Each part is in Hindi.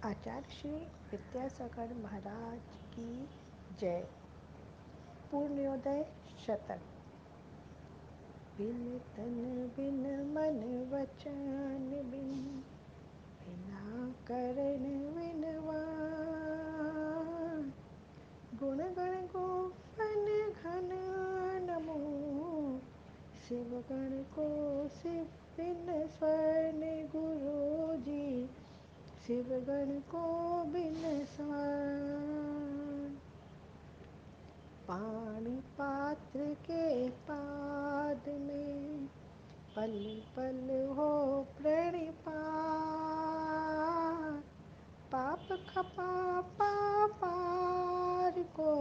आचार्य श्री विद्यासागर महाराज की जय। पूर्णोदय शतक। बिन तन बिन मन वचन बिन, बिना करण विनवान। गुण गण गोपन घन नमो, शिव गण को शिव बिन स्वर्ण गुरु जी, शिव गण को बिन स्वर्ण। पानी पात्र के पाद में, पल पल हो प्रणिपात। पाप खपा पापार को,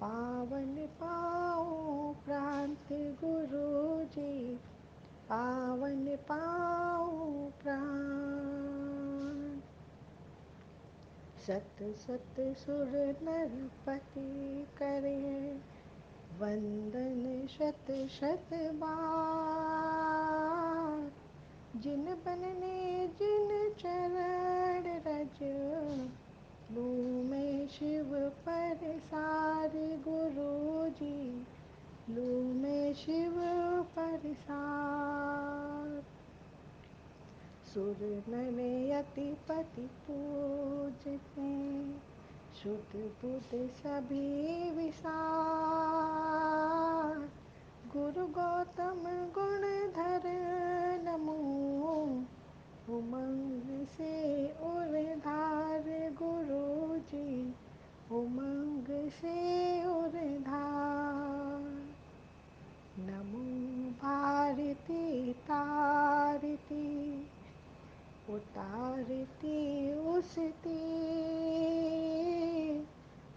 पावन पाऊँ प्रांत गुरु जी, पावन पाऊँ प्राण। सत सत सुर नरपति करे, वंदन शत शत बार। जिन बनने जिन चरण रज, लूँ मैं शिव परसार गुरु जी, लूँ मैं शिव परसार। सुर नर यति पति पूजते, शुद्ध बुद्ध सभी विसार। गुरु गौतम गुणधर नमो, उमंग से उर्धार गुरु जी, उमंग से उर्धार। नमो भारती तारती, उतारती उसती।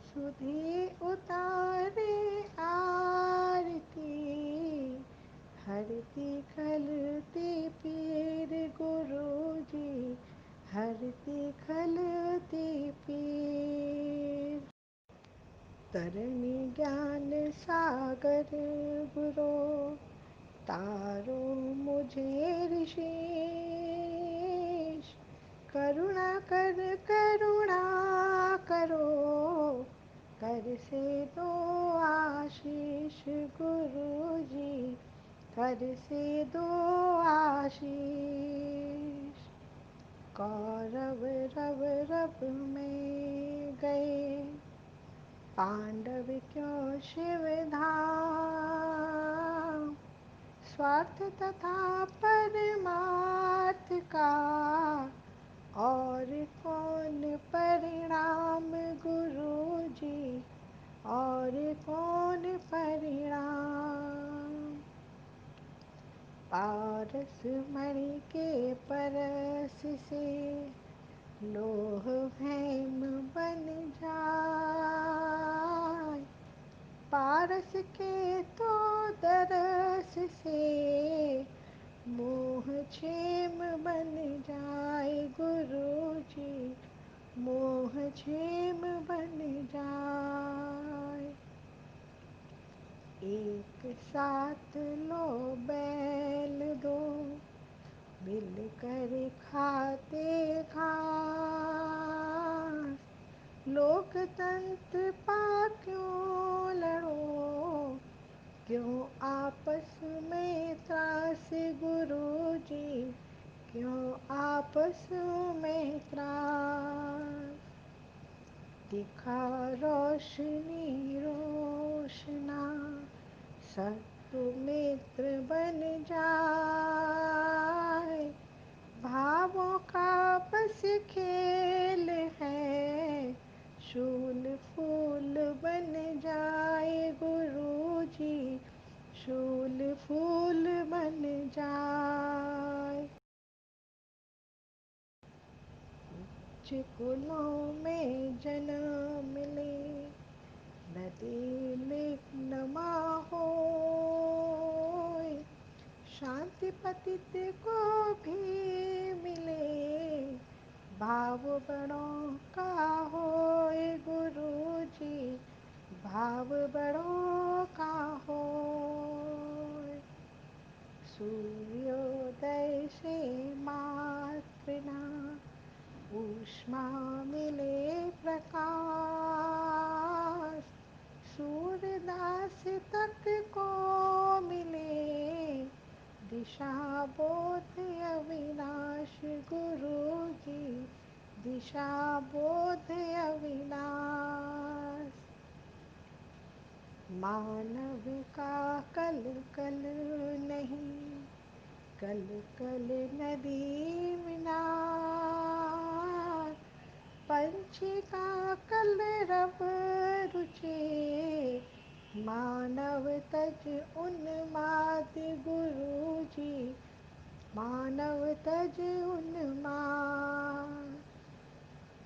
सुधी उतारे आरती, हरती खलती पीर गुरु जी, हरती खलती पीर। तरणी ज्ञान सागर गुरु, तारो मुझे ऋषिश। करुणा कर करुणा करो, कर से दो आशीष गुरु जी, कर से दो आशीष। कौरव रव रव में गए, पांडव क्यों शिव धाम। स्वार्थ तथा परमार्थ का, और कौन परिणाम गुरु जी, और कौन परिणाम। पारस मणि के परस से, लोह हेम बन जाए। पारस के तो दरस से, मोह क्षेम बन जाए गुरु जी, मोह क्षेम बन जाए। एक साथ लो बैल दो, मिल कर खाते घास। लोकतंत्र पा क्यों लड़ो, क्यों आपस में त्रास गुरु जी, क्यों आपस में त्रास। दिखा रोशनी रोशना, सत्तु मित्र बन जाए। भावों का बस खेल है, शूल फूल बन जाए गुरु जी, शूल फूल बन जाए। उच्च कुलों में जन्म ले, नदी लिखनमा होय। शांति पतित को भी मिले, भाव बड़ों का होए गुरु जी, भाव बड़ों का होए। सूर्योदय से मात्र ना, ऊष्मा मिले प्रकाश, सूरदास तक को मिले दिशा बोध अविनाश। गुरु जी दिशा बोध अविनाश। मानव का कल कल नहीं, कल कल नदी विनाश। पंछी का कलरव रुचे, मानव तज उन्माद। गुरु जी मानव तज उन्माद।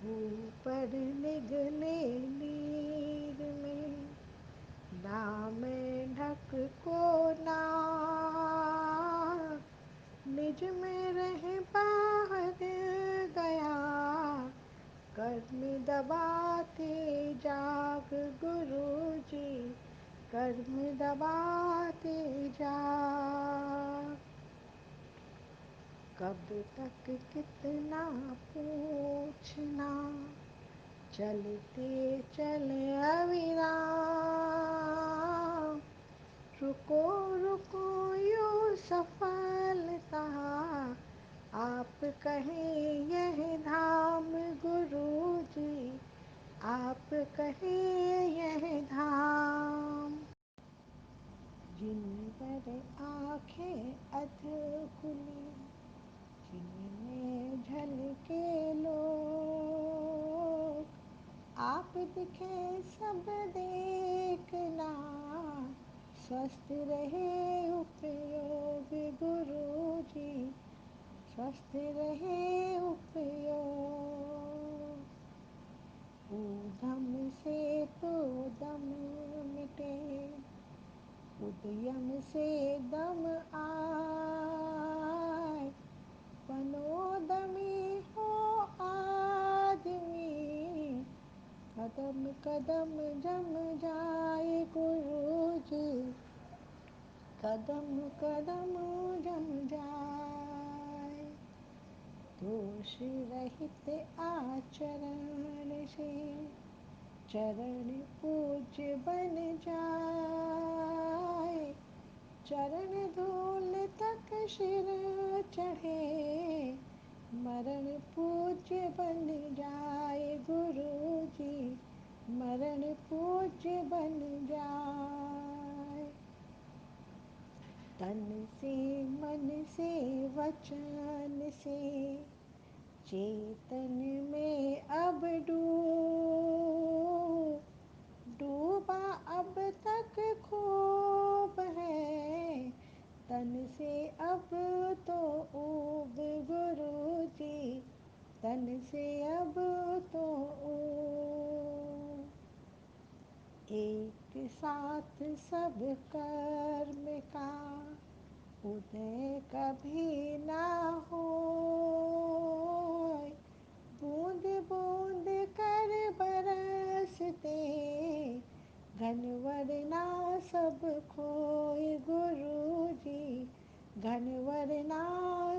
ऊपर निगले नीर में, नाम ढक को नाम। निज में रह बाहर गया, कर्म दबाते जाग। गुरु जी कर्म दबाते जाग। कब तक कितना पूछना, चलते चले अविराम। रुको रुको यूं सफलता, आप कहें यह धाम। गुरु जी आप कहें यह धाम। जिन पर आंखें अध खुली, जिनमें झलके लोग, आप दिखे सब देखना, स्वस्थ रहे उपयोग। गुरु जी स्वस्थ रहे उपयोग। ऊधम से तो दम मिटे, उद्यम से दम आए। बनोदमी हो आदमी, कदम कदम जम जाए। गुरु जी कदम कदम जम जाए। दोष रहित आचरण से, चरण पूज्य बन जाए। चरण धूल तक सिर चढ़े, मरण पूज्य बन जाए। गुरु जी मरण पूज्य बन जाए। तन से मन से वचन से, चेतन में अब डूबा अब तक खूब है। तन से अब तो ऊब। गुरु जी तन से अब तो ऊब। एक साथ सब कर्म का उदय कभी ना हो, बूंद बूंद कर बरसते घनवर ना सब खोए। गुरु जी घनवर ना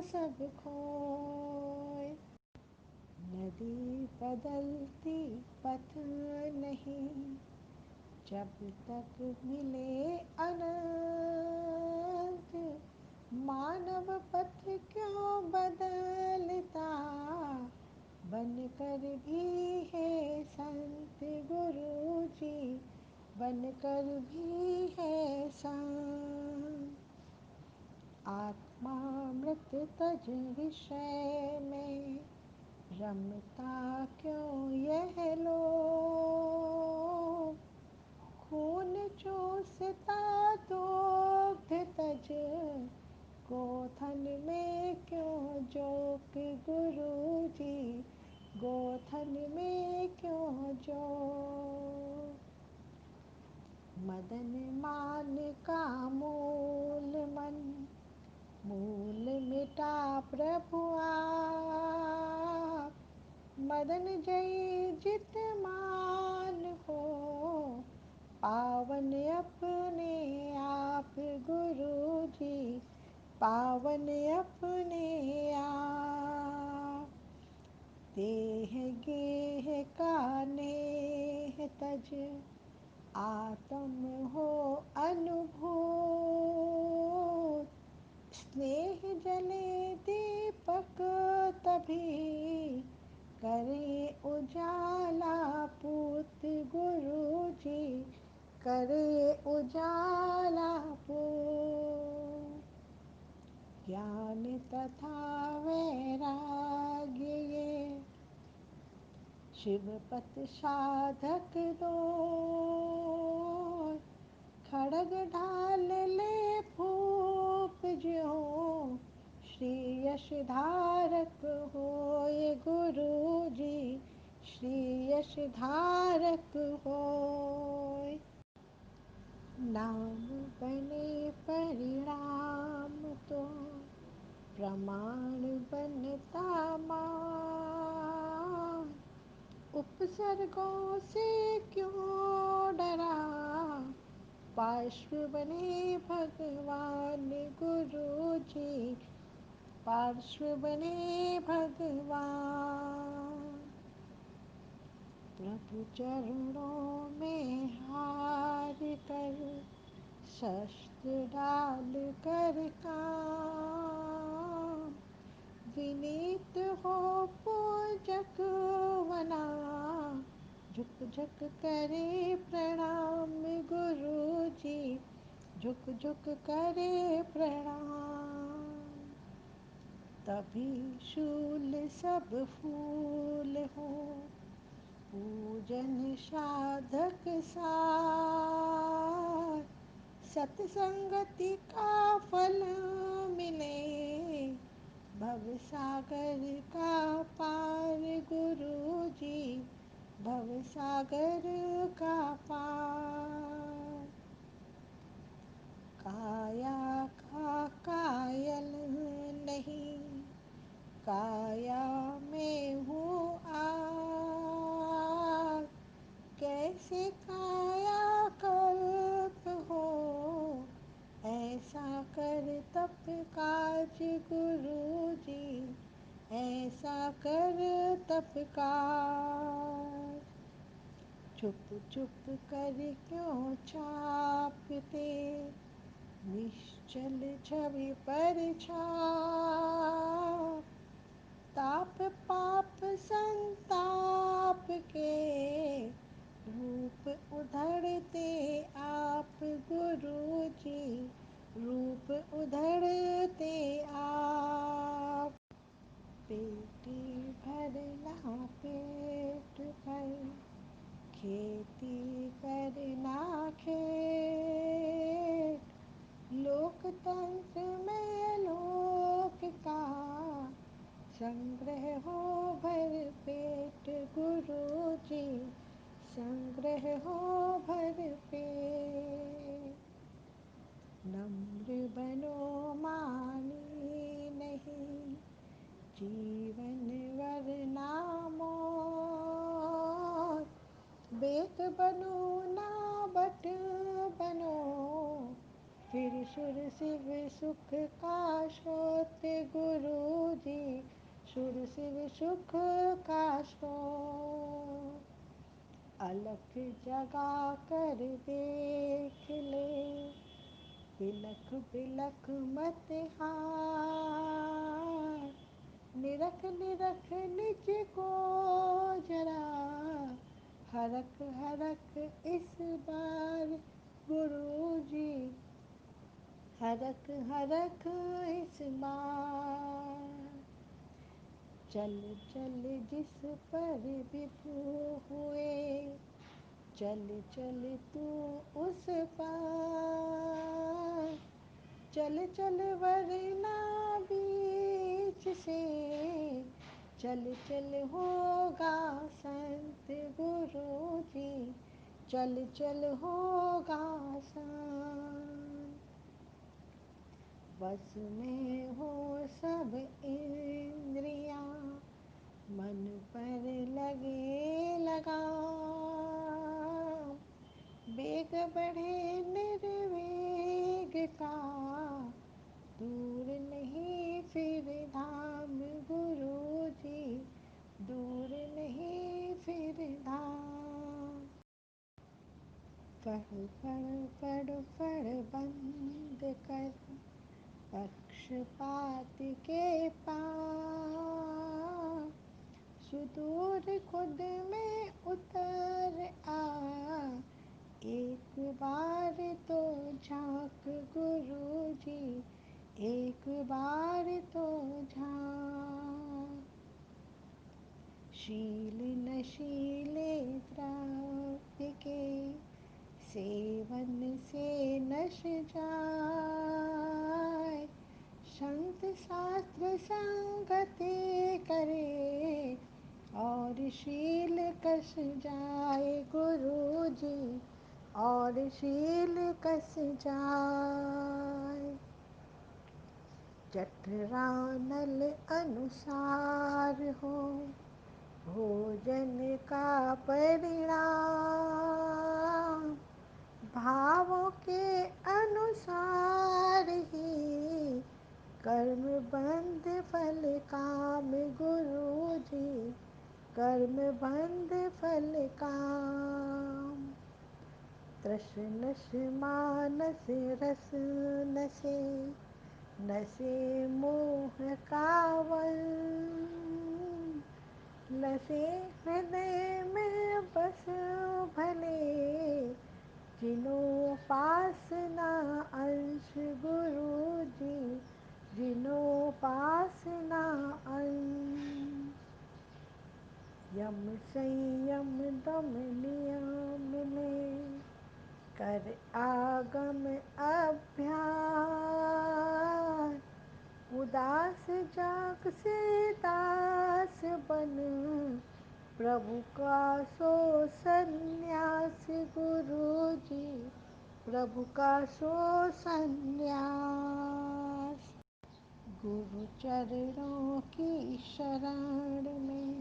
सब खोए। नदी बदलती पथ नहीं, जब तक मिले अनंत। मानव पथ क्यों बदलता, बनकर भी है संत। गुरु जी बनकर भी है संत। आत्मा मृत तज विषय में, रमता क्यों यह लोग। खून चूसता दुग्ध तज, गोथन में क्यों जोक। गुरु जी गोथन में क्यों जोक। मदन मान का मूल मन, मूल मिटा प्रभु आप। मदन जय जित मान हो, पावन अपने आप। गुरु जी पावन अपने आप। देह गेह कानेह तज, आत्म हो अनुभूत। स्नेह जले दीपक तभी, करे उजाला पूत। गुरु जी करे उजाला पूत। ज्ञान तथा वैराग्य ये, शिवपत साधक दो। खड़ग ढाल ले फूप ज्यों, श्री यश धारक होए। गुरु जी श्री यश धारक होए। नाम बने परिणाम तो, प्रमाण बनता मान। उपसर्गों से क्यों डरा, पार्श्व बने भगवान। गुरु जी पार्श्व बने भगवान। प्रभु चरणों में हार कर, शस्त्र डाल कर काम। विनीत हो पूजक वना, झुक झुक करे प्रणाम। गुरु जी झुक झुक करे प्रणाम। तभी शूल सब फूल हो, पूजन साधक सार। सतसंगति का फल मिले, भव सागर का पार। गुरु जी भव सागर का पार। काया का कायल नहीं, काया में हूँ आज। कैसे काया कल्प हो, ऐसा कर तप काज। गुरु जी ऐसा कर तप काज। चुप चुप कर क्यों चापते, निश्चल छवि पर छाप। ताप पाप संताप के, रूप उधड़ते आप। गुरु जी रूप उधड़ते आप। पेटी भरना पेट भर, खेती करना खेत। लोकतंत्र में लोक का, संग्रह हो भर पेट। गुरु जी संग्रह हो भर पेट। नम्र बनो मानी नहीं, जीवन वरना मौत। बेक बनो ना बट बनो, फिर सुर शिव सुख का स्रोत। गुरु जी सुर शिव सुख का स्रोत। अलख जगा कर देख ले, बिलख बिलख मत हार। निरख निरख निज को जरा, हरख हरख इस बार। गुरु जी हरख हरख इस बार। चल चल जिस पर विभु हुए, चल चल तू उस पार। चल चल वरना बीच से, चल चल होगा संत। गुरु जी चल चल होगा संत। बस में हो सब इंद्रियां, मन पर लगे लगाम। वेग बढ़े निर्वेग का, दूर नहीं फिर धाम। गुरु जी दूर नहीं फिर धाम। पढ़ पढ़ पढ़ पढ़ बंद कर पक्षपात के पार। सुदूर खुद में उतर आ, एक बार तो झांक गुरु जी, एक बार तो झांक। शील नशीले द्रव्य के सेवन से नश जाए। संत शास्त्र संगति करे और शील कस जाए गुरु जी, और शील कस जाए। जठरानल अनुसार हो भोजन का परिणाम। भावों के अनुसार ही कर्म बंध फल काम गुरु जी, कर्म बंध फल काम। तृष नश मानस रस नसे, नसे मोह का वश। लसे हृदय में बस भले, जिनो पासना अंश गुरु जी, जिनो पासना अंश। यम संयम दम नियम में कर आगम अभ्यास। उदास जाग से दास बन प्रभु का सो संन्यास गुरु जी, प्रभु का सो संन्यास। गुरु चरणों की शरण में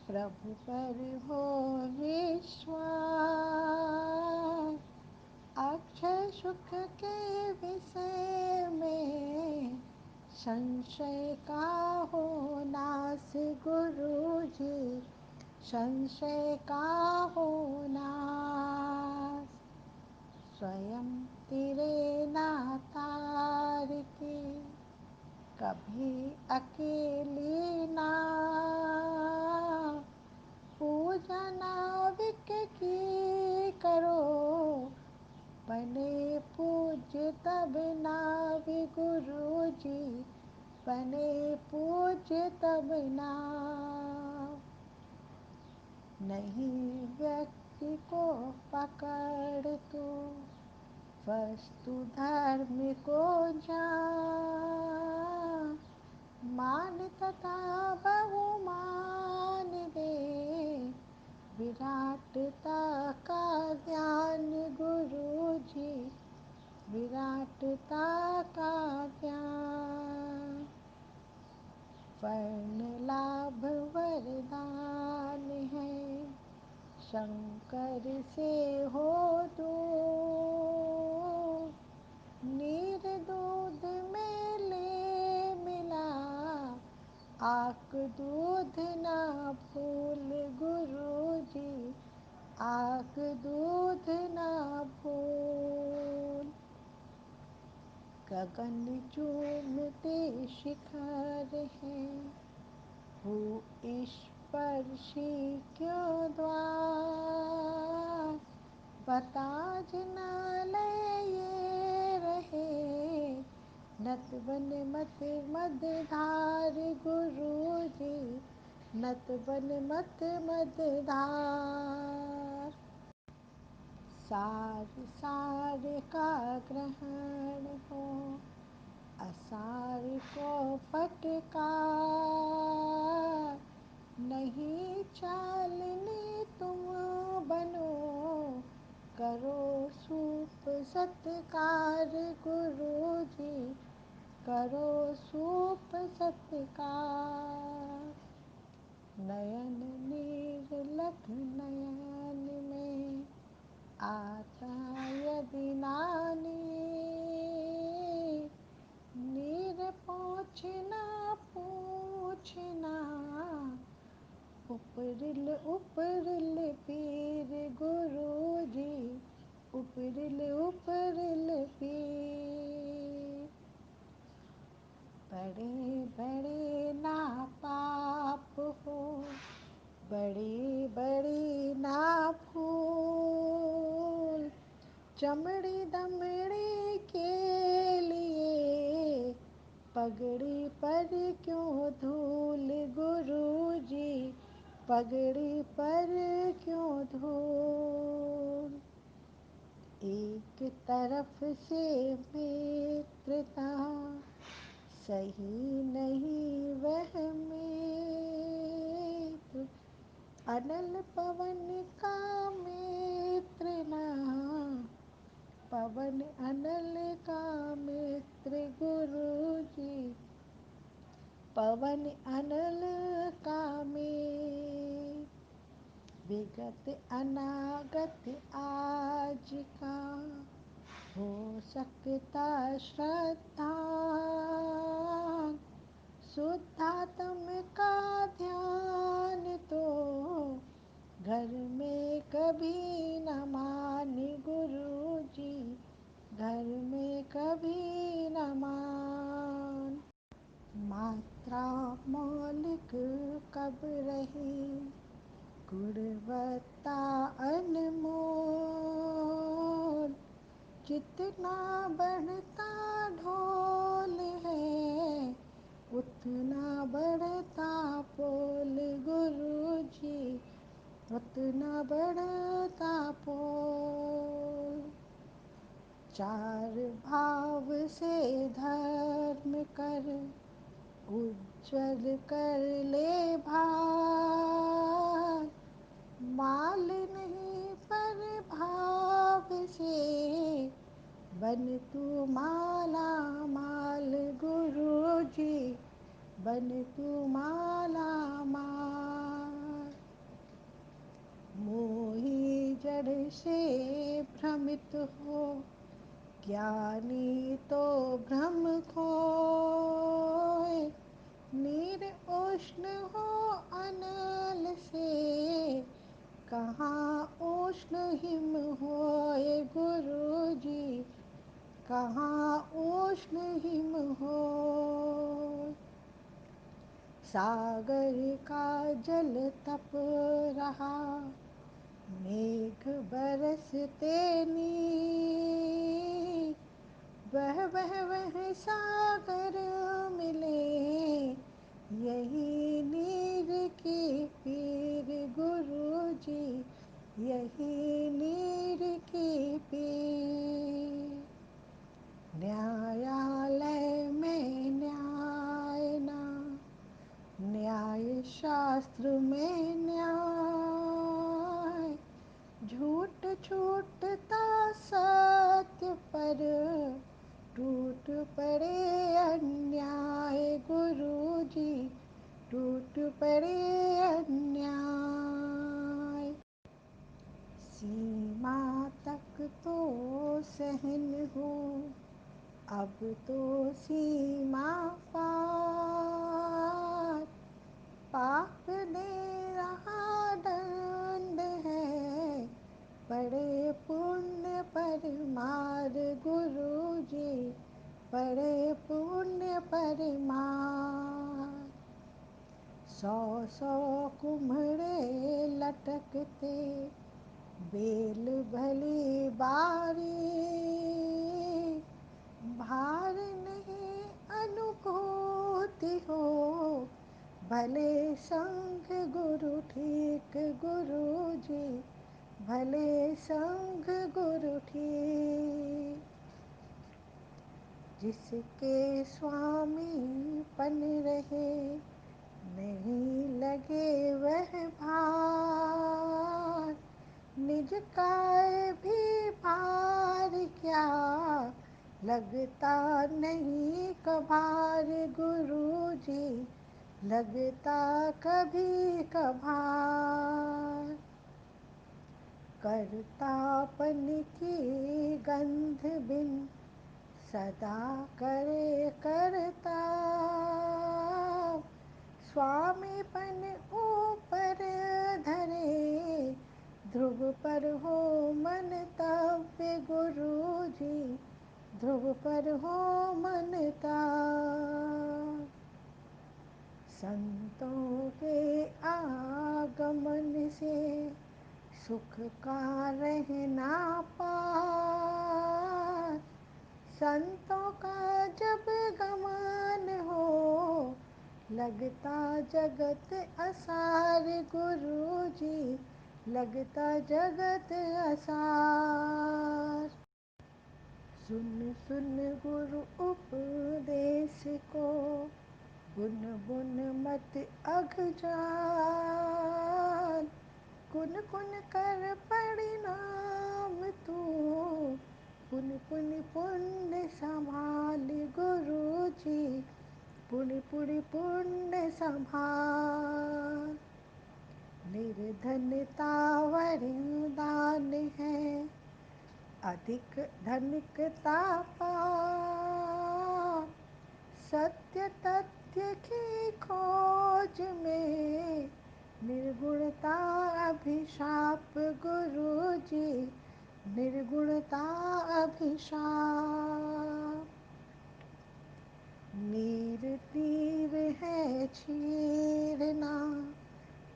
प्रभु पर हो विश्वास। अक्षय सुख के विषय में संशय का हो नाश गुरु जी, संशय का हो नाश। स्वयं तेरे ना तार के कभी अकेली नाव। पूजा नाविक की करो बने पूज्य तब नावि गुरु जी, बने पूज्य तब नाव। नहीं व्यक्ति को पकड़ तो वस्तु धर्म को जान। मान तथा बहुमान दे विराटता का ज्ञान गुरु जी, विराटता का ज्ञान। वर्ण लाभ वरदान है शंकर से हो दूर। नीर दूध में ले मिला आक दूध ना भूल गुरु जी, आक दूध ना भूल। गगन चूमते शिखर है भू स्पर्शी क्यों द्वार। बता जिनालय ये रहे नत बन मत मद धार गुरु जी, नत बन मत मद धार। सार सार का ग्रहण हो असार को फटकार। नहीं चालनी तुम बनो करो सूप सत्कार गुरु जी, करो सूप सत्कार। नयन निर्लथ नयन में आता यदि नानी। नीर पूछना पूछना उपरिल पीर गुरु जी, उपरिल पीर। बड़े बड़े ना पाप हो, बड़े बड़े ना फूल, चमड़ी दमड़ी के लिए पगड़ी पर क्यों धूल गुरु जी, पगड़ी पर क्यों धूल। एक तरफ से मित्रता सही नहीं वह मित्र, अनल पवन का मित्र ना, पवन अनल का मित्र गुरु जी, पवन अनल का मित्र। विगत अनागत आज का हो सकता श्रद्धा, शुद्धात्म का ध्यान तो घर में कभी न मान गुरु जी, घर में कभी न मान। मात्रा मौलिक कब रही, गुणवत्ता अनमोल, जितना बढ़ता ढोल है उतना बढ़ता पोल गुरु जी, उतना बढ़ता पोल। चार भाव से धर्म कर उज्जवल कर ले भार, माल नहीं पर भाव से बन तू माला माल गुरु जी, बन तू माला माल। मोही जड़ से भ्रमित हो, ज्ञानी तो भ्रम खोए, नीर उष्ण हो अनल से, कहाँ उष्ण हिम होए गुरु जी, कहाँ उष्ण हिम हो। सागर का जल तप रहा, मेघ बरसते नीर, वह सागर मिले, यही नीर की पीर गुरु जी, यही नीर की पीर। न्यायालय में न्याय ना, न्याय शास्त्र में न्याय, झूठ छूटता सत्य पर टूट पड़े अन्याय गुरु जी, टूट पड़े अन्याय। सीमा तक तो सहन हो, अब तो सीमा पार, पाप दे रहा दंड है, पड़े पुण्य पर मार गुरु जी, पड़े पुण्य पर मार। 100 कुम्हड़े लटकते, बेल भली बारी, भार नहीं अनुभूति हो, भले संग गुरु ठीक गुरु जी, भले संग गुरु ठीक। जिसके स्वामी पन रहे, नहीं लगे वह भार, निज काय भी भार क्या, लगता नहीं कभार गुरु जी, लगता कभी कभार। करतापन की गंध बिन सदा करे करता, स्वामीपन ऊपर पर हो मन तव्य गुरु जी, ध्रुव पर हो मन तार। संतों के आगमन से सुख का रहना पार। संतों का जब गमन हो, लगता जगत असार गुरु जी, लगता जगत असार। सुन सुन गुरु उपदेश को, बुन बुन मत अघ जान। कुन कुन कर परिणाम तू, पुन पुन पुण्य संभाल गुरु जी, पुन पुन पुण्य संभाल। निर्धनता वरदान है, अधिक धनिकता पाप। सत्य तथ्य की खोज में, निर्गुणता अभिशाप गुरु जी, निर्गुणता अभिशाप। नीर नीर है चीरना,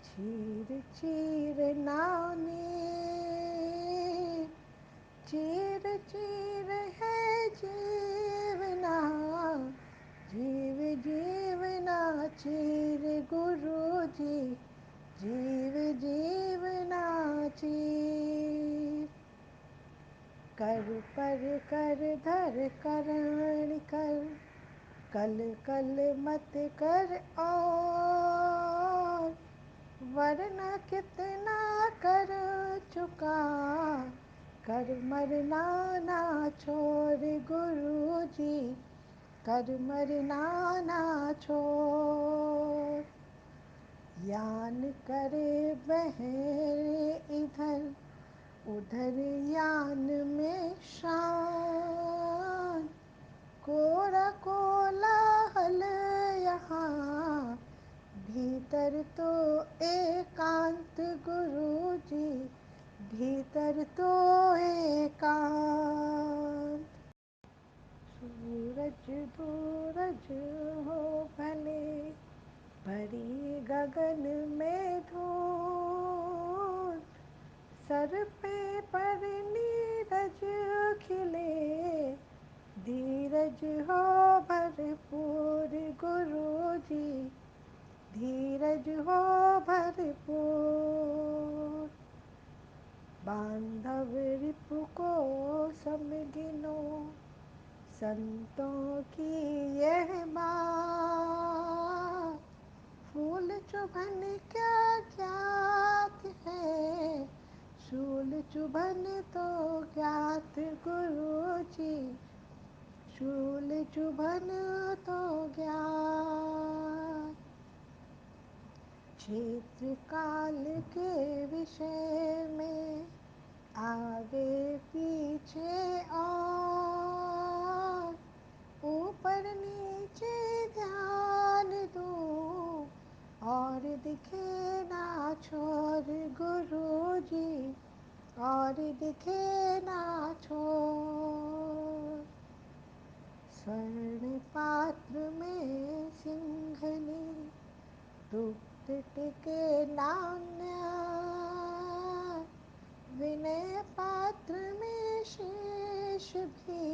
चीर चीरना नीर। चीर चीर है जीवना, जीव जीवना चीर गुरु जी, जीव जीवना चीर। कर पर कर धर करण कर, कल कल मत कर और। वरना कितना कर चुका, कर मरना ना छोड़ गुरु जी, कर मरना ना छोड़। यान करे बहरे इधर उधर यान में शान। कोरा कोलाहल यहाँ, भीतर तो एकांत गुरु जी, भीतर तो एकांत। सूरज दूरज हो भले, भरी गगन में धूल। सर पे पर नीरज खिले, धीरज हो भरपूर गुरु जी, धीरज हो भरपूर। बांधव रिपु को समझिनो, संतों की यह बात। फूल चुभन क्या ज्ञात है, शूल चुभन तो ज्ञात गुरु जी, शूल चुभन तो ज्ञात। क्षेत्र काल के विषय में, आगे पीछे और। ऊपर नीचे ध्यान दूं, और दिखे ना छोर गुरु जी, और दिखे ना छोर। स्वर्ण पात्र में सिंघनी, दुग्ध टिके नान्या। विनय पात्र में शेष भी,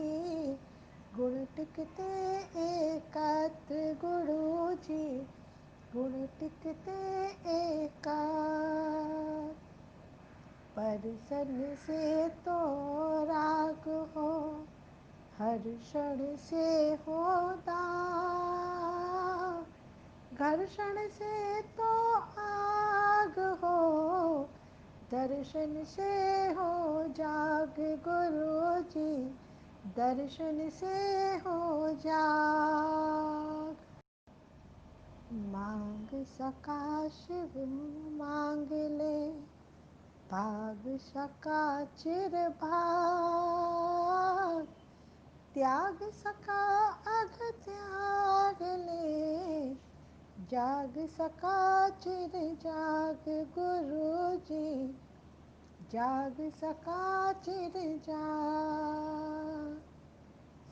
गुण टिकते एकत्र गुरु जी, गुण टिकते एकांत। परसन से तो राग हो, हर्षण से हो दाग। घर्षण से तो आग हो, दर्शन से हो जाग गुरु जी, दर्शन से हो जाग। मांग सका शिव मांग ले, भाग सका चिर भाग। त्याग सका अघ त्याग ले, जाग सका चिर जाग गुरु जी, जाग सका चिर जा।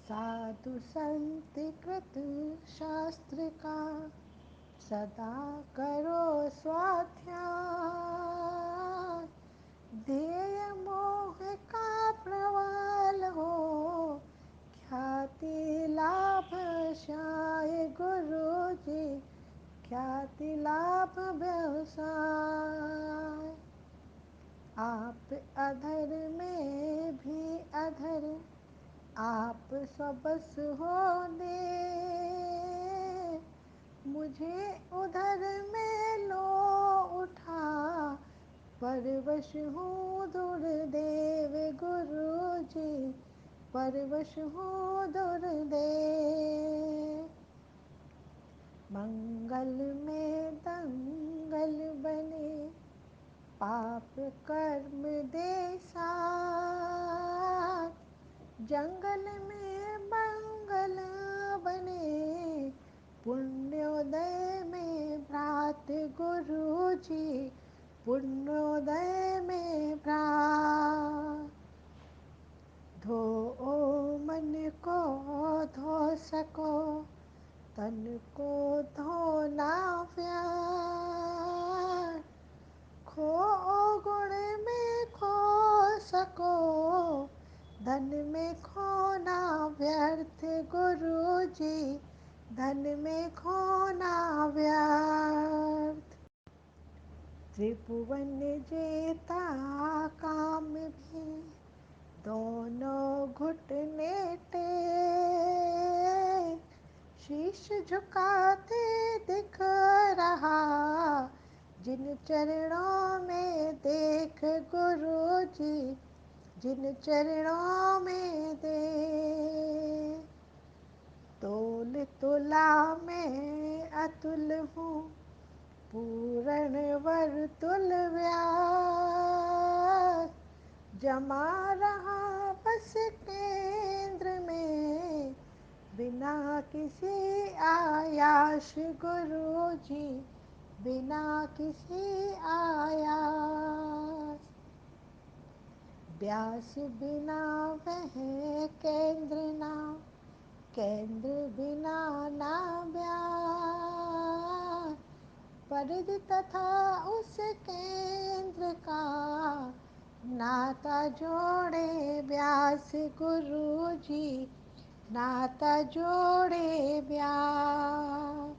साधु संत कृत शास्त्र का सदा करो स्वाध्याय। ध्येय मोह का प्रवाल हो, ख्याति लाभ शाय गुरु जी, ख्याति लाभ व्यवसाय। आप अधर में भी अधर, आप सबस हो दे। मुझे उधर में लो उठा, परवश हूँ दुर्देव गुरु जी, परवश हूँ दुर्देव। मंगल में दंगल बने, पाप कर्म दे साथ। जंगल में मंगल बने, पुण्योदय में भ्रात गुरु जी, पुण्योदय में भ्रात। धो मन को धो सको, तन को धोना प्यार। खो गुण में खो सको, धन में खोना व्यर्थ गुरु जी, धन में खोना व्यर्थ। त्रिभुवन जेता काम भी, दोनों घुटने टेक। शीश झुकाते दिख रहा, जिन चरणों में देख गुरु जी, जिन चरणों में देख। तोल तुला में अतुल हूँ, पूर्ण वर्तुल व्यास। जमा रहा बस केंद्र में, बिना किसी आयास गुरु जी, बिना किसी आयास। व्यास बिना वह केंद्र ना, केंद्र बिना ना व्यास। परिधि तथा उस केंद्र का, नाता जोड़े व्यास गुरु जी, नाता जोड़े व्यास।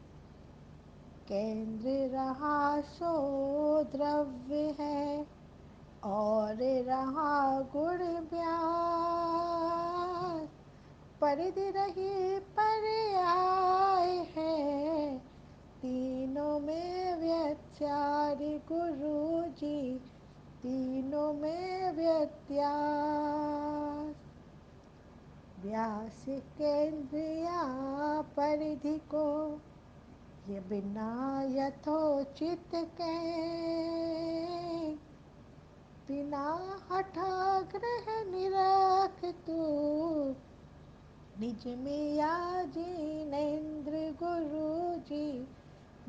केंद्र रहा सो द्रव्य है, और रहा गुण व्यास। परिधि रही पर्याय है, तीनों में व्यत्यास गुरु जी, तीनों में व्यत्यास। व्यास केंद्र या परिधि को, ये बिना यथोचित के, बिना हठाग्रह निरख तू। निज में या जिनेन्द्र गुरु जी,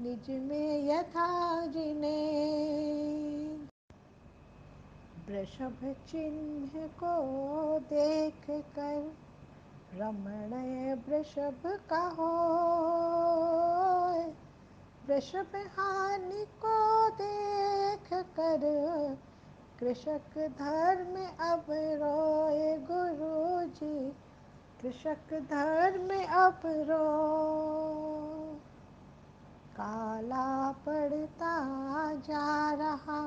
निज में यथा जिनेन्द्र। वृषभ चिन्ह को देख कर, रमण वृषभ कहो। वृषभ हानि को देख कर, कृषक धर्म अब रोए गुरु जी, कृषक धर्म अब रोए। काला पड़ता जा रहा,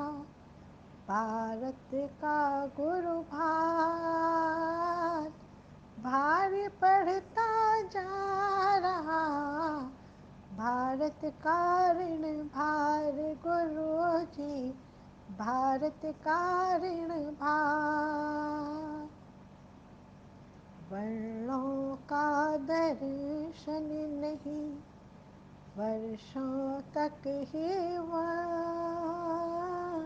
भारत का गुरु भार। भारी पड़ता जा रहा, भारत का ऋण भार गुरु जी, भारत का ऋण भार। वर्णों का दर्शन नहीं, वर्षों तक ही वर्ण।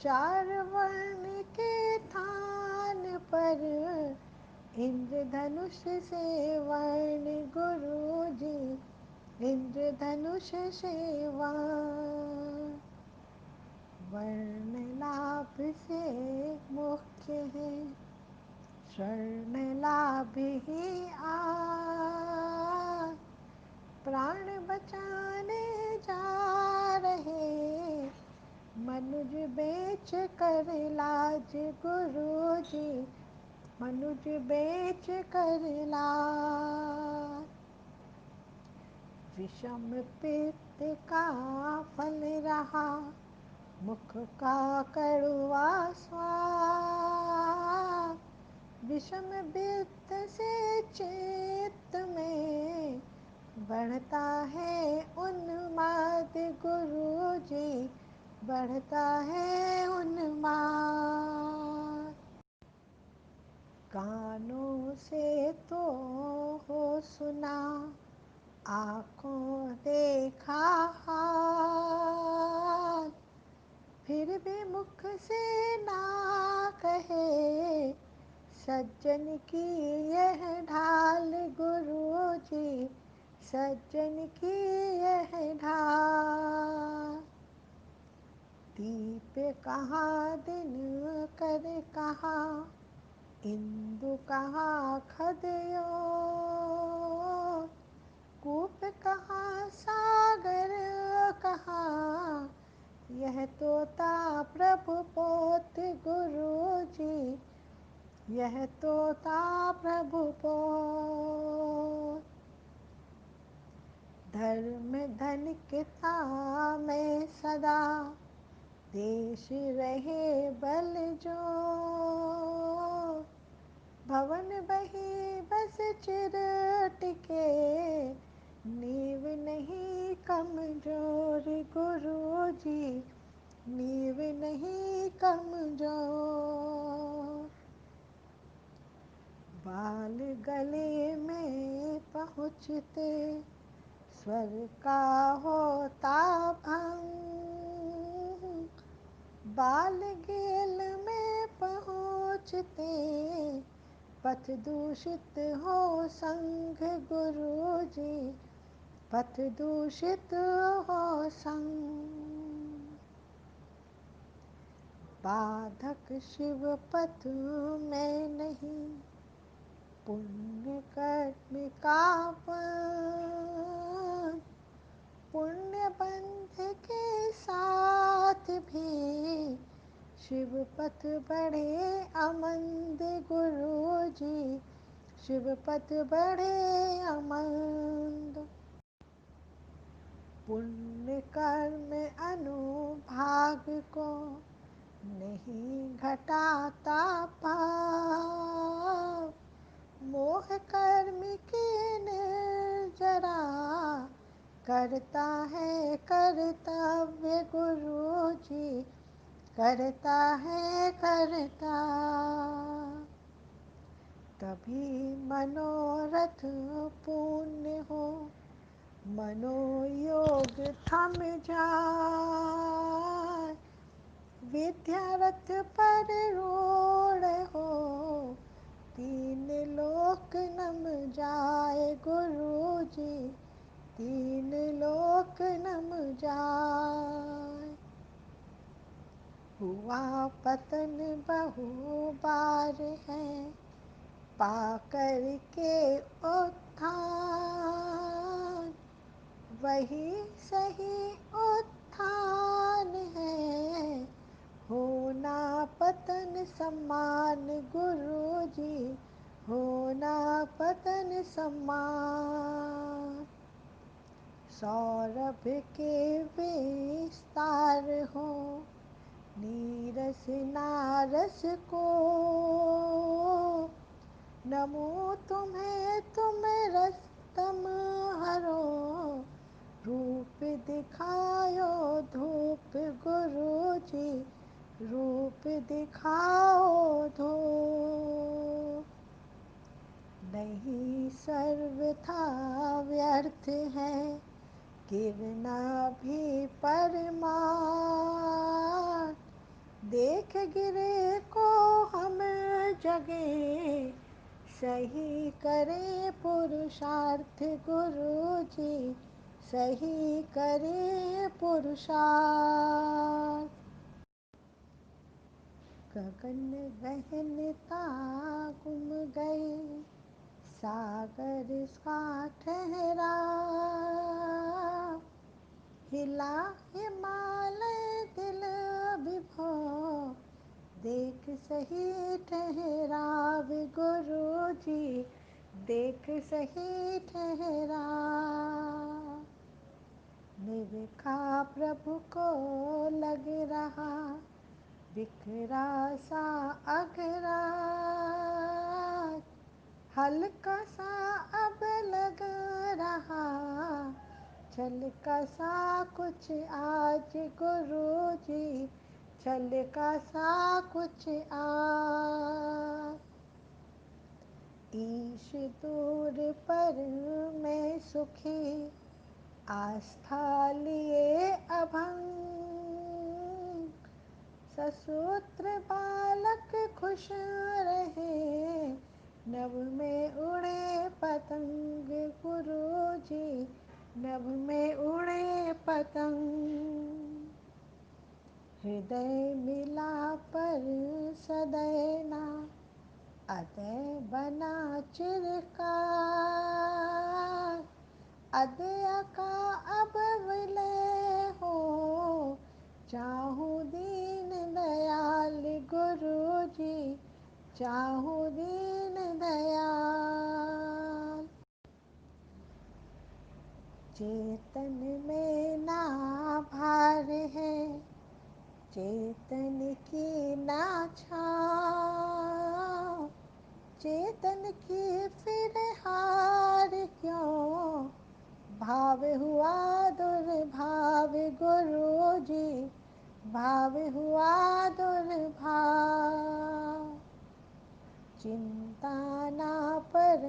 चार वर्ण के थान पर, इंद्रधनुष से वर्ण गुरु जी, इंद्रधनुष से वर्ण। वर्ण लाभ सबसे मुख्य है। शरण लाभ ही आ प्राण बचाने जा रहे, मनुज बेच कर लाज गुरु जी, मनुज बेच कर लाज। विषम पित्त का फल रहा, मुख का कड़वा स्वाद। विषम वित्त से चित्त में बढ़ता है उन्माद गुरु जी, बढ़ता है उन्माद। कानों से तो हो सुना, आँखों देखा हाल, फिर भी मुख से ना कहे सज्जन की यह ढाल गुरु जी, सज्जन की यह ढाल। दीप कहाँ दिन कर कहाँ, इंदु कहाँ खदयो, कूप कहाँ सागर कहाँ, यह तोता प्रभु पोत गुरु जी, यह तोता प्रभु पोत। धर्म धनिकता में सदा देश रहे बल जो, भवन बही बस चिर टिके, नींव नहीं कमजोर गुरु जी, नींव नहीं कमजोर। बाल गले में पहुँचते स्वर का होता भंग, बाल गेल में पहुँचते पथ दूषित हो संग गुरु जी, पथ दूषित हो संग। बाधक शिव पथ में नहीं, पुण्य कर्म का बंध, पुण्य बंध के साथ भी शिव पथ बढ़े अमंद गुरु जी, शिव पथ बढ़े अमंद। पुण्य कर्म अनुभाग को नहीं घटाता पाप, मोह कर्म की निर्जरा करता है कर्तव्य गुरु जी, करता है कर्ता। तभी मनोरथ पूर्ण हो, मनोयोग थम जाए, विद्यारथ पर रूढ़ हो, तीन लोक नम जाए गुरु जी, तीन लोक नम जाए। हुआ पतन बहु बार है, पाकर के उत्थान, वही सही उत्थान है, होना पतन समान गुरु जी, होना पतन समान। सौरभ के विस्तार हो, नीरस नारस को, नमो तुम्हें तुम रस्तम हरो, रूप दिखायो धूप गुरु जी, रूप दिखाओ धूप। नहीं सर्वथा व्यर्थ है, गिरना भी परमार, देख गिरे को हम जगे, सही करे पुरुषार्थ गुरु जी, सही करे पुरुषार्थ। गगन गहनता गुम गई, सागर सा ठहरा, हिला हिमालय दिल विभोर, देख सही ठहराव गुरु जी, देख सही ठहरा। निरखा प्रभु को लग रहा, बिखरा सा अगरा, हल्का सा अब लग रहा, छलका सा कुछ आज गुरु जी, छलका सा कुछ आज। ईश दूर पर मैं सुखी, आस्था लिए अभंग, ससूत्र बालक खुश रहे, नभ में उड़े पतंग गुरु जी, नभ में उड़े पतंग। हृदय मिला पर सदै ना, अदय बना चिरकार, अदय का अब विलय हो, चाहूं दीन दयाल गुरु जी, चाहूं दीन दयाल। चेतन में ना भार है, चेतन की ना छाँव, चेतन की फिर हार क्यों, भाव हुआ दुर्भाव गुरु जी, भाव हुआ दुर्भाव। चिंता ना पर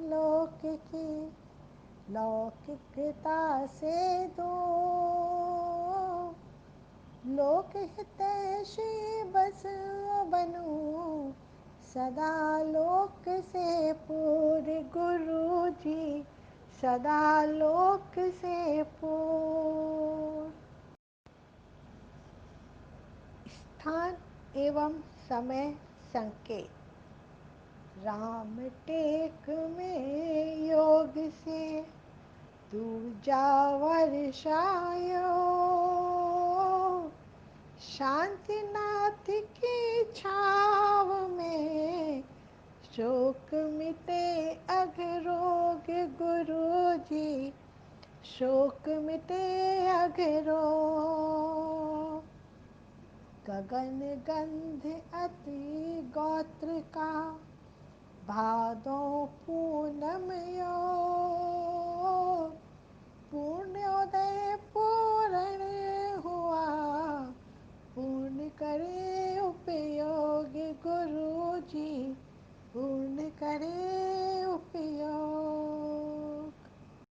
लोक की, लौकिकता से दूर, लोक हितैषी बस बनूं, सदा लोक से पूर गुरु जी, सदा लोक से पूर। स्थान एवं समय संकेत। राम टेक में योग से दूजा वर्षायो, शांतिनाथ की छाव में शोक मिटे अघरोग गुरु जी, शोक मिटे अघरो। गगन गंध अति गोत्र का,